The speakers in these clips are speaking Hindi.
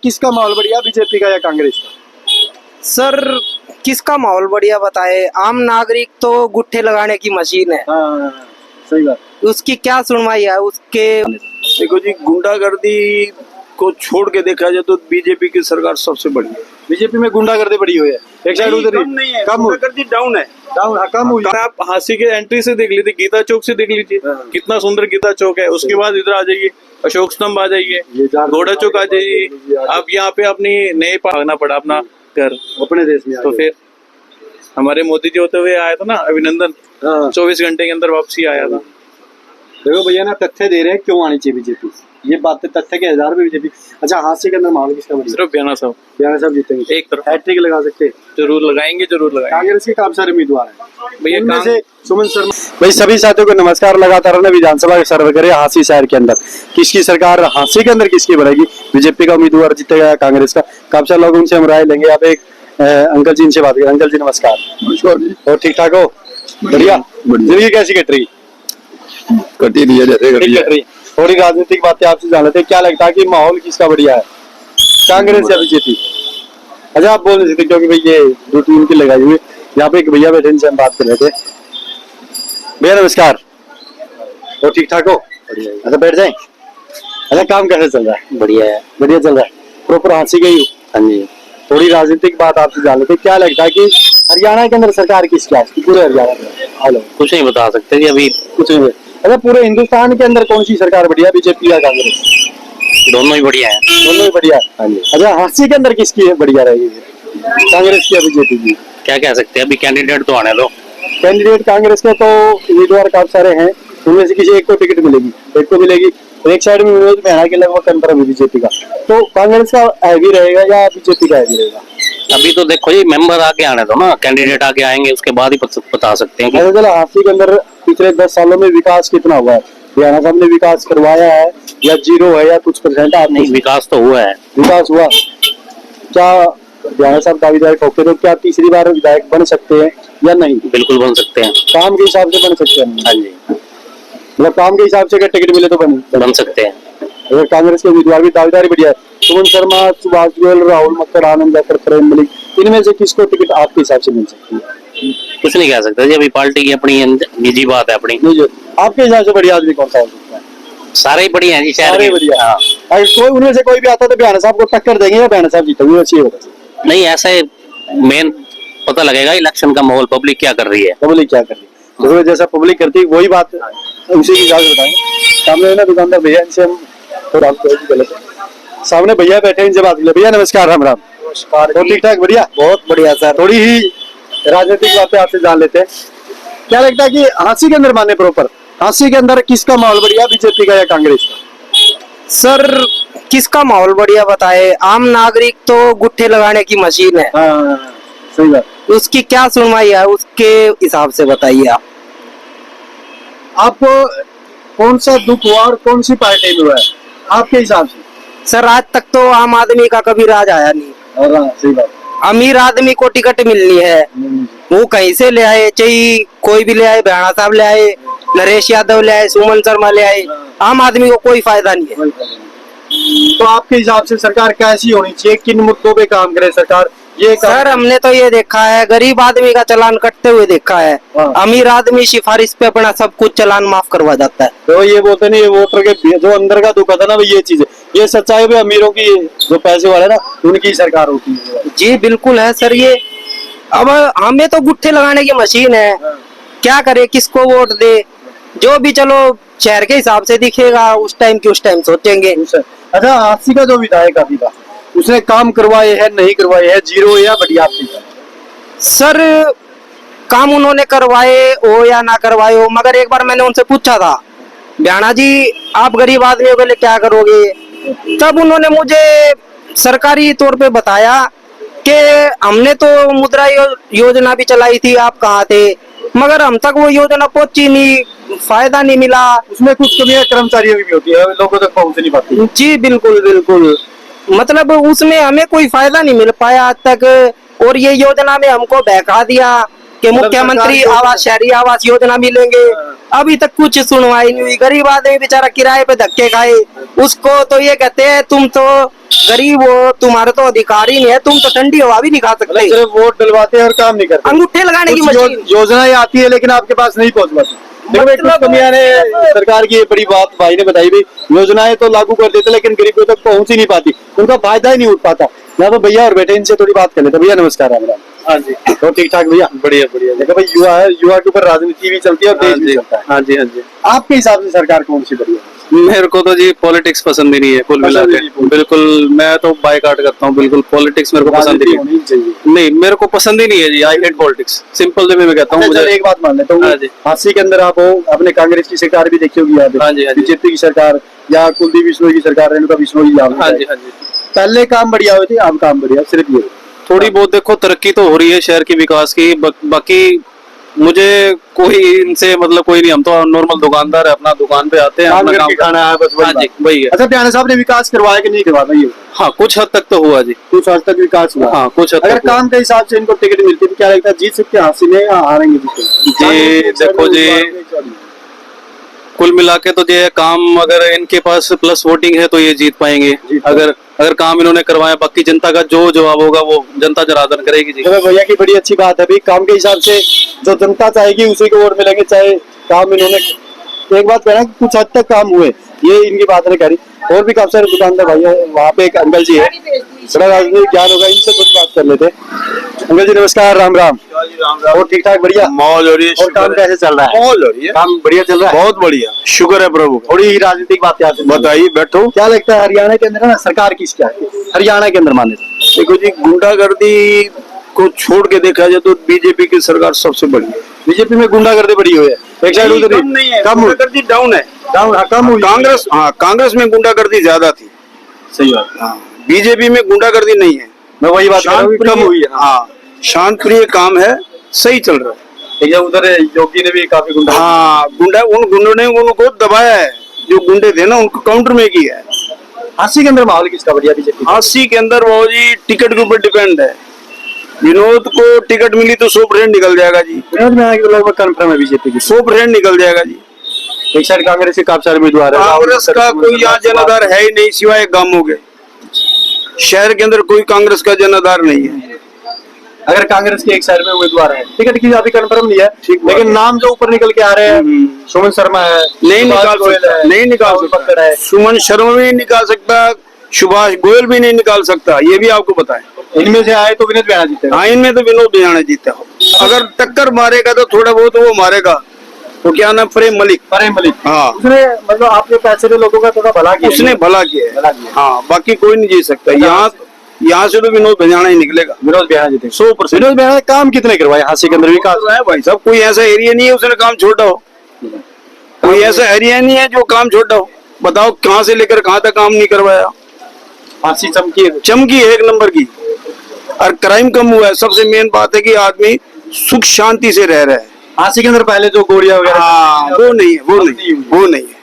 किसका माहौल बढ़िया, बीजेपी का या कांग्रेस का? सर किसका माहौल बढ़िया बताए, आम नागरिक तो गुट्ठे लगाने की मशीन है। हाँ, सही बात। उसकी क्या सुनवाई है उसके। देखो जी, गुंडागर्दी को छोड़ के देखा जाए तो बीजेपी की सरकार सबसे बड़ी है। बीजेपी में गुंडागर्दी बढ़ी हुई है, एक साइड उधर कम नहीं है, कम गुंडागर्दी डाउन है। डाउन, हाँ, कम हुई। आप हांसी के एंट्री से देख लीजिए, गीता चौक से देख लीजिए, कितना सुंदर गीता चौक है। उसके बाद इधर आ जाइए, अशोक स्तंभ आ जाइए, घोड़ा चौक आ जाइए। आप यहाँ पे अपनी नए भागना पड़ा अपना घर अपने देश में। तो फिर हमारे मोदी जी होते हुए आया था ना अभिनंदन, 24 घंटे के अंदर वापसी आया था। देखो भैया ना, तथ्य दे रहे हैं क्यों आनी चाहिए बीजेपी, ये बातें तथ्य के आधार पे बीजेपी। अच्छा, हास्य के अंदर माहौल किसका बढ़िया? सिर्फ बयाना साहब, बयाना साहब जीतेंगे, एक तरफ हैट्रिक लगा सकते हैं। जरूर लगाएंगे, जरूर लगाएंगे। कांग्रेस के काफी सारे उम्मीदवार हैं भैया, उनमें से सुमन शर्मा। भाई सभी साथियों को नमस्कार। लगातार हमने विधानसभा के सर्वे करे हांसी शहर के अंदर किसकी सरकार, हांसी के अंदर किसकी बढ़ेगी, बीजेपी का उम्मीदवार जीतेगा या कांग्रेस का। काफी सारे लोग उनसे हम राय लेंगे। आप एक अंकल जी इनसे बात करें। अंकल जी नमस्कार। और ठीक ठाक हो? बढ़िया। जिंदगी कैसी कट रही? कटी रही है जैसे कटी है। थोड़ी राजनीतिक बातें आपसे जान लेते हैं, क्या लगता है कि माहौल किसका बढ़िया है, कांग्रेस या बीजेपी? अच्छा, आप बोल नहीं सकते क्योंकि भाई ये दो टीम की लगाई हुई। यहाँ पे एक भैया बैठे, इनसे हम बात कर रहे थे। भैया नमस्कार। और ठीक ठाक हो? अच्छा, बैठ जाए। अच्छा, काम कैसे चल रहा है? बढ़िया है। बढ़िया चल रहा है। प्रॉपर हांसी गई हो? हाँ जी। थोड़ी राजनीतिक बात आपसे जान लेते हैं, क्या लगता है कि हरियाणा के अंदर सरकार किसकी है, पूरे हरियाणा में? हेलो, कुछ नहीं बता सकते जी अभी। कुछ नहीं। अच्छा, पूरे हिंदुस्तान के अंदर कौन सी सरकार बढ़िया, बीजेपी या कांग्रेस? दोनों ही बढ़िया है। दोनों ही बढ़िया। हाँ जी। अच्छा, हांसी के अंदर किसकी है बढ़िया रहेगी, कांग्रेस की या बीजेपी की? क्या कह सकते हैं, अभी कैंडिडेट तो आने दो। कैंडिडेट कांग्रेस के तो उम्मीदवार काफी सारे हैं, उनमें से किसी एक को टिकट मिलेगी, एक को मिलेगी। एक साइड में विनोद मेहरा के लगभग कंफर्म है बीजेपी का, तो कांग्रेस का हैवी रहेगा या बीजेपी का हैवी रहेगा? अभी तो देखो जी, मेंबर आके आने दो ना, कैंडिडेट आके आएंगे उसके बाद ही बता सकते हैं। ऐसा चला, हांसी के अंदर पिछले 10 सालों में विकास कितना हुआ है? हरियाणा साहब ने विकास करवाया है या जीरो है या कुछ परसेंट? आप नहीं, विकास तो हुआ है। विकास हुआ। क्या हरियाणा साहब का विधायक होते तो क्या तीसरी बार विधायक बन सकते हैं या नहीं? बिल्कुल बन सकते हैं। काम के हिसाब से बन सकते हैं? हाँ जी। मतलब काम के हिसाब से अगर टिकट मिले तो बन सकते हैं। अगर कांग्रेस के उम्मीदवार भी दावेदारी बढ़िया है, सुमन शर्मा, सुभाष गोयल, राहुल मक्कर, आनंद जाकर, प्रेम मलिक, इनमें से किसको टिकट आपके हिसाब से मिल सकती है? कुछ नहीं कह सकते जी, अभी पार्टी की अपनी निजी बात है अपनी। आपके हिसाब से बढ़िया आदमी कौन सा हो सकता है? सारे ही बढ़िया हैं जी, शहर सारे में। बढ़िया। हाँ। अगर कोई उनमें से कोई भी आता तो बयाना साहब को टक्कर देंगे या बयाना साहब जीतेंगे, अच्छी होगा? नहीं, ऐसे मेन पता लगेगा इलेक्शन का माहौल, पब्लिक क्या कर रही है। पब्लिक क्या कर रही है, तो जैसा पब्लिक करती है वही बात उसी की हिसाब से बताएंगे। सामने ना दुकानदार भैया, इनसे हम थोड़ा गलत है। सामने भैया बैठे, इनसे बात कर। भैया नमस्कार। राम राम। नमस्कार। तो ठीक ठाक? बढ़िया, बहुत बढ़िया सर। थोड़ी ही राजनीतिक बातें आपसे जान लेते हैं। क्या लगता है कि हांसी के अंदर माने प्रॉपर, हांसी के अंदर किसका माहौल बढ़िया, बीजेपी का या कांग्रेस का? सर किसका माहौल बढ़िया बताए, आम नागरिक तो गुट्ठे लगाने की मशीन है। हाँ, सही बात। उसकी क्या सुनवाई है उसके हिसाब से बताइए आप। आपको कौन सा दुख हुआ और कौन सी पार्टी में हुआ है आपके हिसाब से? सर आज तक तो आम आदमी का कभी राज आया नहीं। हाँ, सही बात। अमीर आदमी को टिकट मिलनी है, वो कहीं से ले आए, चाहे कोई भी ले आए, बयाना साहब ले आए, नरेश यादव ले आए, सुमन शर्मा ले आए, आम आदमी को कोई फायदा नहीं है। तो आपके हिसाब से सरकार कैसी होनी चाहिए, किन मुद्दों पे काम करे सरकार? ये सर हमने तो ये देखा है, गरीब आदमी का चालान कटते हुए देखा है। अमीर आदमी सिफारिश पे अपना सब कुछ चालान माफ करवा जाता है। तो ये बोलते नहीं, वोटर के जो अंदर का दुख था ना, ये चीज है, ये सच्चाई भी अमीरों की, जो पैसे वाले ना उनकी सरकार होती है। जी बिल्कुल है सर। ये अब हमें तो गुट्ठे लगाने की मशीन है, क्या करे, किसको वोट दे, जो भी चलो शहर के हिसाब से दिखेगा उस टाइम की उस टाइम सोचेंगे। अच्छा, हांसी का जो विधायक अभी था, उसने काम करवाए हैं नहीं करवाए हैं, जीरो या बढ़िया आपकी? सर काम उन्होंने करवाए हो या ना करवाए हो, मगर एक बार मैंने उनसे पूछा था, बयाना जी आप गरीब आदमियों के लिए क्या करोगे, तब उन्होंने मुझे सरकारी तौर पे बताया कि हमने तो मुद्रा योजना भी चलाई थी, आप कहाँ थे, मगर हम तक वो योजना पहुंची नहीं, फायदा नहीं मिला। उसमें कुछ कमियां कर्मचारियों की भी होती है, लोगों तक पहुंच नहीं पाती। जी बिल्कुल बिल्कुल, मतलब उसमें हमें कोई फायदा नहीं मिल पाया आज तक, और ये योजना में हमको बहका दिया कि मुख्यमंत्री आवास शहरी आवास योजना मिलेंगे, अभी तक कुछ सुनवाई नहीं हुई। गरीब आदमी बेचारा किराए पे धक्के खाए, उसको तो ये कहते हैं तुम तो गरीब हो, तुम्हारे तो अधिकार ही नहीं है, तुम तो ठंडी हवा भी नहीं खा सकते। सिर्फ वोट डलवाते हैं और काम नहीं करते। अंगूठे लगाने की कुछ मशीन। योजनाएं आती है लेकिन आपके पास नहीं पहुंच पाती। देखो भाई, कुछ कमियां ने सरकार की, ये बड़ी बात भाई ने बताई भी, योजनाएं तो लागू कर देते लेकिन गरीबों तक पहुंच ही नहीं पाती, उनका फायदा ही नहीं उठ पाता। यहाँ तो भैया और बेटे, इनसे थोड़ी बात कर लेते। भैया नमस्कार। राम राम। हाँ जी, तो ठीक ठाक भैया? बढ़िया बढ़िया। देखो भाई, युवा है, युवा के ऊपर राजनीति भी चलती है और देश भी चलता है। हाँ जी, हाँ जी। आपके हिसाब से सरकार कौन सी बढ़िया है? मेरे को तो जी पॉलिटिक्स पसंद ही नहीं है कुल मिला के। बिल्कुल, मैं तो बायकॉट करता हूँ बिल्कुल। पॉलिटिक्स मेरे को पसंद ही होनी चाहिए। नहीं, मेरे को पसंद ही नहीं है जी। I hate politics, simple way में कहता हूँ। मुझे एक बात मान लेता हूँ, हाँ जी। 80 के अंदर आप हो, आपने कांग्रेस की सरकार भी देखी होगी, हाँ जी, हाँ जी। बीजेपी की सरकार या कुलदीप बिश्नोई की सरकार, रेणुका बिश्नोई। हाँ जी, हाँ जी। पहले काम बढ़िया हुए थे, अब काम बढ़िया, सिर्फ ये थोड़ी बहुत देखो तरक्की तो हो रही है शहर की विकास की। बाकी मुझे कोई इनसे मतलब कोई नहीं, हम तो नॉर्मल दुकानदार है, अपना दुकान पे आते हैं, काम अपना करके काम खाना है, बस वही हाँ जी, बात। वही है। अच्छा, प्यारे साहब ने विकास करवाया कि नहीं करवाया? ये हाँ, कुछ हद तक तो हुआ जी। कुछ हद तक विकास हुआ। हाँ, कुछ हद अगर तक हुआ। काम के हिसाब से इनको टिकट मिलती है तो क्या लगता है, जीत सकते हैं हासिल में या हारेंगे? जी देखो जी, कुल मिला के तो ये काम अगर इनके पास प्लस वोटिंग है तो ये जीत पाएंगे। अगर काम इन्होंने करवाया, बाकी जनता का जो जवाब होगा वो जनता जनार्दन करेगी जी। तो भैया की बड़ी अच्छी बात है भाई, काम के हिसाब से जो जनता चाहेगी उसी को वोट मिलेंगे, चाहे काम इन्होंने। एक बात कहना कि कुछ हद तक काम हुए, ये इनकी बात नहीं करी। और भी काफी सारे दुकानदार भाई है, वहाँ पे एक अंकल जी है, बड़ा राजनीतिक ज्ञान होगा, इनसे थोड़ी बात कर लेते। अंकल जी नमस्कार। राम राम। और ठीक ठाक? बढ़िया मौज हो रही है। और काम कैसे चल रहा है? मौज हो रही है, काम बढ़िया चल रहा है, बहुत बढ़िया, शुक्र है प्रभु का। थोड़ी राजनीतिक बात याद है, बताइए, बैठो। क्या लगता है हरियाणा के अंदर ना सरकार किसकी है? हरियाणा के अंदर माने तो देखो जी, गुंडागर्दी को छोड़ के देखा जाए तो बीजेपी की सरकार सबसे बड़ी है। बीजेपी में गुंडागर्दी बढ़ी हुई है, एक साइड उधर कम नहीं है, कम हुई, गुंडागर्दी डाउन है। कम हुई। कांग्रेस, हाँ, कांग्रेस में गुंडागर्दी ज्यादा थी। सही बात। हाँ, बीजेपी में गुंडागर्दी नहीं है। मैं वही बात कर रहा हूँ, कम हुई है। हाँ, शांत प्रिय काम है, सही चल रहा है। भैया उधर योगी ने भी काफी गुंडा, हाँ, उन गुंडों ने उनको दबाया है, जो गुंडे थे ना उनको काउंटर में किया है। 80 के अंदर माहौल किसका बढ़िया? बीजेपी। 80 के अंदर वो जी टिकट के ऊपर डिपेंड है। विनोद को टिकट मिली तो 100% निकल जाएगा जी। विनोद में आगे लगभग कन्फर्म है बीजेपी की, 100% निकल जाएगा जी। एक साइड कांग्रेस के काफी सारे उम्मीदवार है। कांग्रेस का कोई यहाँ जनाधार है ही नहीं सिवाय गांवों के। शहर के अंदर कोई कांग्रेस का जनाधार नहीं है। अगर कांग्रेस के एक साइड में उम्मीदवार है, टिकट की अभी कन्फर्म नहीं है, लेकिन नाम जो ऊपर निकल के आ रहे हैं, सुमन शर्मा है, नहीं निकाल सकता, नहीं निकाल सकता। सुमन शर्मा भी नहीं निकाल सकता, सुभाष गोयल भी नहीं निकाल सकता, ये भी आपको पता है। इनमें से आए तो विनोद बिहाना जीतेगा। हाँ, इनमें तो विनोद बिहाना जीता हो। अगर टक्कर मारेगा तो थोड़ा बहुत वो मारेगा। तो क्या नाम, प्रेम मलिक। प्रेम मलिक, हाँ, उसने मतलब आपके पैसे के लोगों का थोड़ा भला किया, उसने भला किया है। हाँ, बाकी कोई नहीं जीत सकता। यहाँ से तो विनोद बिहाना ही निकलेगा। विनोद बिहाना जीतेगा 100%। विनोद बिहाना ने काम कितने करवाए 80 के अंदर? विकास है भाई साहब, कोई ऐसा एरिया नहीं है उसने काम छोड़ा हो। कोई ऐसा एरिया नहीं है जो काम छोड़ा हो। बताओ कहाँ से लेकर कहाँ तक काम नहीं करवाया। 80 चमकी चमकी है एक नंबर की। और क्राइम कम हुआ है। सबसे मेन बात है कि आदमी सुख शांति से रह रहा है। 80 के अंदर पहले जो गोलियां वगैरह, हाँ, वो नहीं है, वो नहीं है।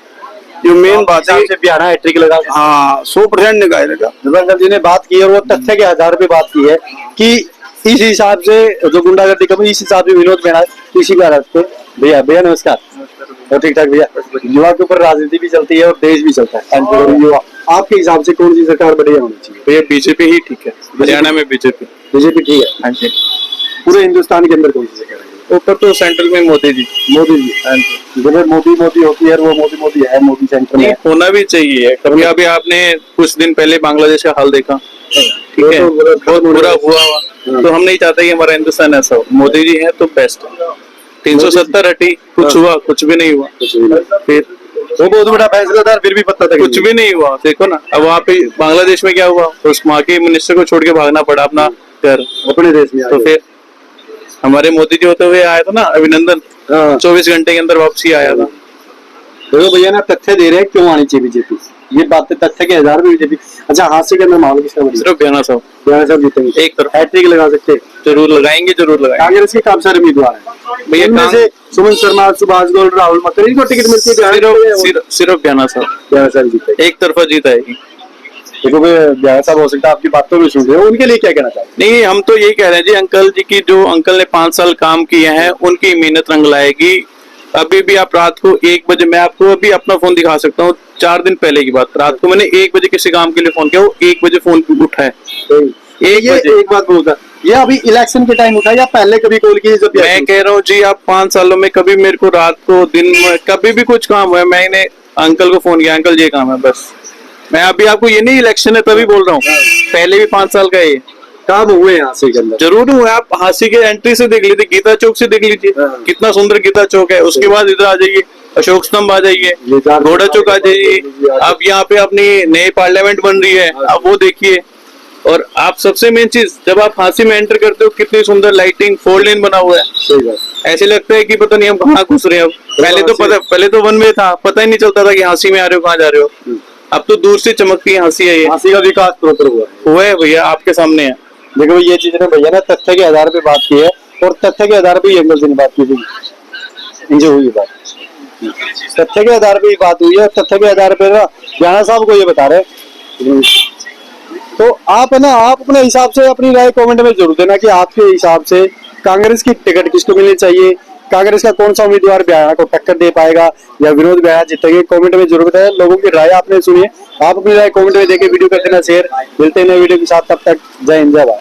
जो मेन बात है, बिहाना हैट्रिक लगा। हाँ, 100% निकालेगा। अंकल जी ने बात की है और वो तथ्य के आधार पे बात की है कि इस हिसाब से जो गुंडागर्दी कम, इस हिसाब से विनोद बिहाना इसी के आधार पे। भैया नमस्कार। और ठीक ठाक भैया, युवा के ऊपर राजनीति भी चलती है और देश भी चलता है। युवा आपके हिसाब से कौन सी सरकार बढ़िया होनी चाहिए? भैया बीजेपी ही ठीक है, हरियाणा में बीजेपी ठीक है। हाँ जी। पूरे हिंदुस्तान के अंदर कौन सी सरकार है? ऊपर तो सेंट्रल में मोदी जी। हाँ जी। जब मोदी होती है, वो मोदी है, मोदी सेंटर में होना भी चाहिए। कभी अभी आपने कुछ दिन पहले बांग्लादेश का हाल देखा, ठीक है, बहुत बुरा हुआ। तो हम नहीं चाहते कि हमारा हिंदुस्तान ऐसा हो। मोदी जी है तो बेस्ट है। 370 हटी, कुछ हुआ, कुछ भी नहीं हुआ। फिर वो बहुत बड़ा फैसला था, फिर भी पता था कुछ भी नहीं हुआ। देखो ना, अब वहाँ पे बांग्लादेश में क्या हुआ, उस वहाँ के मिनिस्टर को छोड़ के भागना पड़ा अपना घर अपने देश में। तो फिर हमारे मोदी जी होते हुए आया था ना अभिनंदन, 24 घंटे के अंदर वापसी आया था। तो भैया ना तथ्य दे रहे हैं क्यों आनी चाहिए बीजेपी, ये बात तथ्य के आधार पे बीजेपी। अच्छा, हादसे के अंदर माहौल किसका? सिर्फ बिहाना साहब जीतेंगे। एक तरफ हैट्रिक लगा सकते हैं, जरूर लगाएंगे। कांग्रेस के काफी सारे उम्मीदवार हैं भैया, इनमें से सुमन शर्मा, सुभाष गोयल, राहुल मकर, इनको टिकट मिलती है। सिर्फ बिहाना साहब जीतेंगे। एक तरफा जीत आएगी। देखो ब्याह साहब हो सकता है आपकी बातों में सुन रहे हो, उनके लिए क्या कहना चाहते नहीं, हम तो यही कह रहे हैं जी, अंकल जी की जो अंकल ने 5 साल काम किए हैं उनकी मेहनत रंग लाएगी। अभी भी आप रात को 1 बजे, मैं आपको अभी अपना फोन दिखा सकता हूँ, 4 दिन पहले की बात, रात को मैंने 1 बजे किसी काम के लिए फोन किया, वो 1 बजे फोन उठा है। हैं? एक ये बजे। एक बात बोलता, ये अभी इलेक्शन के टाइम उठा या पहले कभी कॉल की जब ब्याह मैं की? कह रहा हूँ जी, आप 5 सालों में कभी मेरे को रात को दिन में कभी भी कुछ काम हुआ, मैंने अंकल को फोन किया, अंकल ये काम है, बस। मैं अभी आपको ये नहीं इलेक्शन है तभी बोल रहा हूँ, पहले भी 5 साल का है ये। काम हुए यहाँ से के अंदर। जरूर हुआ, आप हांसी के एंट्री से देख लीजिए, गीता चौक से देख लीजिए, हाँ। कितना सुंदर गीता चौक है। उसके बाद इधर आ जाइए, अशोक स्तंभ आ जाइए, ये चार- घोड़ा चौक आ जाइए, आप यहाँ पे अपनी नई पार्लियामेंट बन रही है, आप वो देखिए। और आप सबसे मेन चीज, जब आप हांसी में एंटर करते हो, कितनी सुंदर लाइटिंग, 4 लेन बना हुआ है, सही बात। ऐसे लगता है कि पता नहीं हम कहाँ घुस रहे हैं। अब पहले तो 1 वे था, पता ही नहीं चलता था कि हांसी में आ रहे हो, कहाँ जा रहे हो। अब तो दूर से चमकती है हांसी है, ये हांसी का विकास प्रॉपर हुआ है। हुआ है भैया, आपके सामने है। देखो ये चीज ने भैया ना तथ्य के आधार पे बात की है, और तथ्य के आधार पे ही अंकल जी ने बात की थी, इनसे हुई बात, तथ्य के आधार पे ही बात हुई है। और तथ्य के आधार पे ना राणा साहब को ये बता रहे, तो आप है ना, आप अपने हिसाब से अपनी राय कमेंट में जरूर देना कि आपके हिसाब से कांग्रेस की टिकट किसको मिलनी चाहिए, कांग्रेस का कौन सा उम्मीदवार ब्याह को टक्कर दे पाएगा या विनोद ब्याह जीतेंगे। कमेंट में जरूर बताएं, लोगों की राय आपने सुनी है, आप अपनी राय कमेंट में देके वीडियो कर देना शेयर। मिलते हैं नए वीडियो के साथ, तब तक जय हिंद जय भारत।